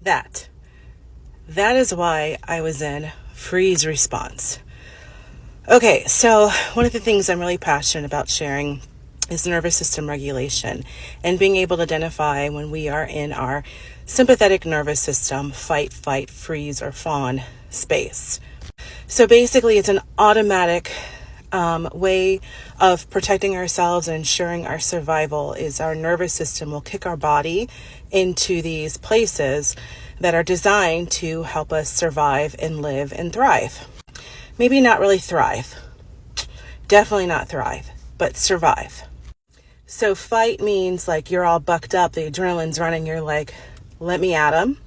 That. That is why I was in freeze response. Okay, so one of the things I'm really passionate about sharing is nervous system regulation and being able to identify when we are in our sympathetic nervous system, fight, flight, freeze, or fawn space. So basically, it's an automatic way of protecting ourselves and ensuring our survival is our nervous system will kick our body into these places that are designed to help us survive and live and thrive. Maybe not really thrive. Definitely not thrive, but survive. So fight means like you're all bucked up, the adrenaline's running, you're like, let me at 'em.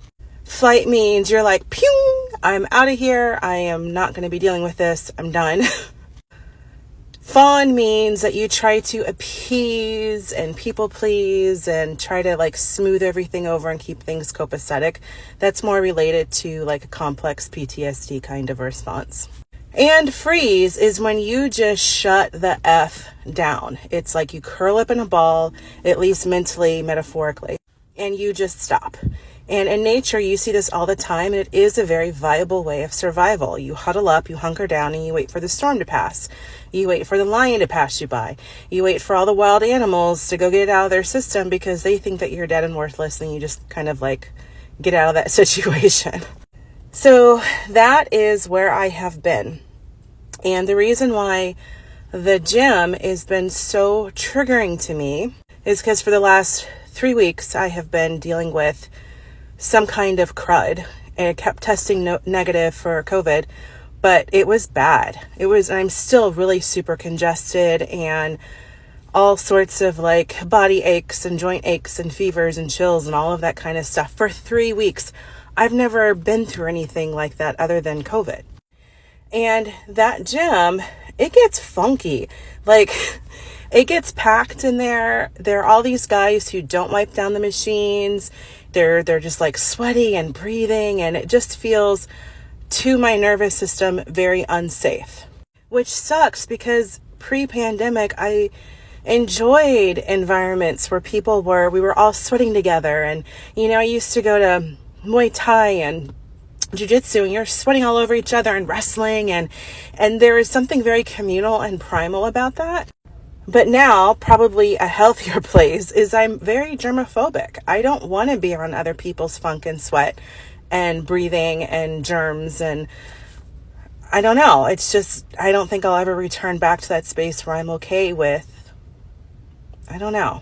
Flight means you're like, pew, I'm out of here. I am not going to be dealing with this. I'm done. Fawn means that you try to appease and people please and try to like smooth everything over and keep things copacetic. That's more related to like a complex PTSD kind of response. And freeze is when you just shut the F down. It's like you curl up in a ball, at least mentally, metaphorically, and you just stop. And in nature, you see this all the time, and it is a very viable way of survival. You huddle up, you hunker down, and you wait for the storm to pass. You wait for the lion to pass you by. You wait for all the wild animals to go get out of their system because they think that you're dead and worthless, and you just kind of like get out of that situation. So that is where I have been. And the reason why the gym has been so triggering to me is because for the last 3 weeks, I have been dealing with some kind of crud, and I kept testing negative for COVID, but it was bad. I'm still really super congested and all sorts of like body aches and joint aches and fevers and chills and all of that kind of stuff for 3 weeks. I've never been through anything like that other than COVID. And that gym, it gets funky. Like, it gets packed in there. There are all these guys who don't wipe down the machines. They're just like sweaty and breathing, and it just feels to my nervous system very unsafe, which sucks because pre-pandemic I enjoyed environments where we were all sweating together. And I used to go to Muay Thai and jiu-jitsu, and you're sweating all over each other, and wrestling, and there is something very communal and primal about that. But now, probably a healthier place is I'm very germophobic. I don't want to be around other people's funk and sweat and breathing and germs, and I don't know. It's just, I don't think I'll ever return back to that space where I'm okay with, I don't know.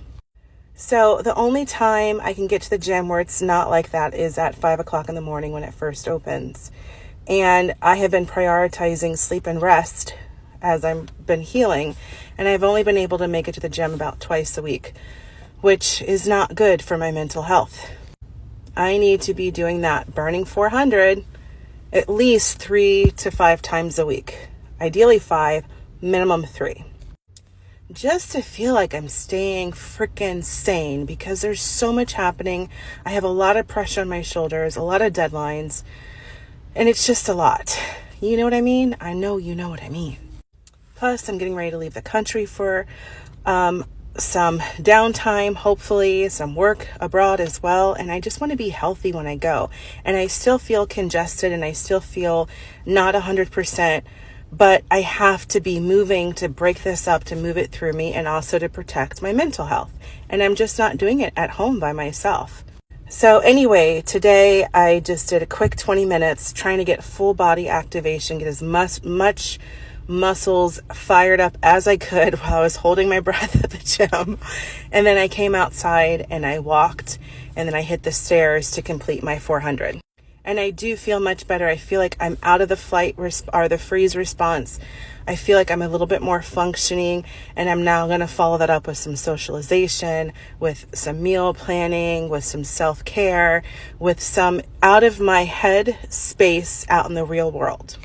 So the only time I can get to the gym where it's not like that is at 5 o'clock in the morning when it first opens. And I have been prioritizing sleep and rest as I've been healing. And I've only been able to make it to the gym about twice a week, which is not good for my mental health. I need to be doing that, burning 400 at least 3 to 5 times a week. Ideally 5, minimum 3. Just to feel like I'm staying freaking sane because there's so much happening. I have a lot of pressure on my shoulders, a lot of deadlines, and it's just a lot. You know what I mean? I know you know what I mean. Plus, I'm getting ready to leave the country for some downtime, hopefully some work abroad as well. And I just want to be healthy when I go. And I still feel congested and I still feel not 100%, but I have to be moving to break this up, to move it through me, and also to protect my mental health. And I'm just not doing it at home by myself. So anyway, today I just did a quick 20 minutes trying to get full body activation, get as much muscles fired up as I could while I was holding my breath at the gym. And then I came outside and I walked, and then I hit the stairs to complete my 400. And I do feel much better. I feel like I'm out of the the freeze response. I feel like I'm a little bit more functioning, and I'm now going to follow that up with some socialization, with some meal planning, with some self-care, with some out of my head space out in the real world.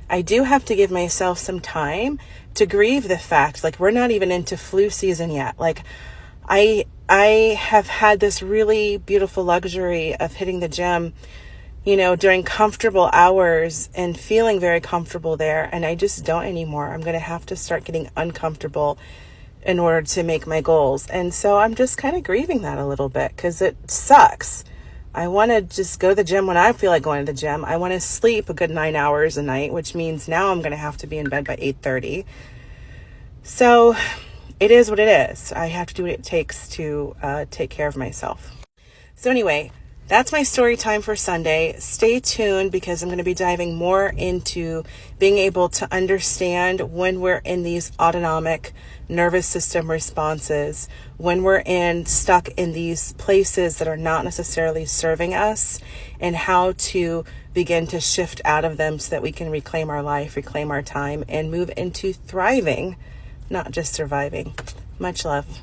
I do have to give myself some time to grieve the fact, like, we're not even into flu season yet. Like, I have had this really beautiful luxury of hitting the gym, during comfortable hours and feeling very comfortable there. And I just don't anymore. I'm going to have to start getting uncomfortable in order to make my goals. And so I'm just kind of grieving that a little bit because it sucks. I want to just go to the gym when I feel like going to the gym. I want to sleep a good 9 hours a night, which means now I'm going to have to be in bed by 8:30. So it is what it is. I have to do what it takes to take care of myself. So anyway, that's my story time for Sunday. Stay tuned because I'm going to be diving more into being able to understand when we're in these autonomic nervous system responses, when we're stuck in these places that are not necessarily serving us, and how to begin to shift out of them so that we can reclaim our life, reclaim our time, and move into thriving, not just surviving. Much love.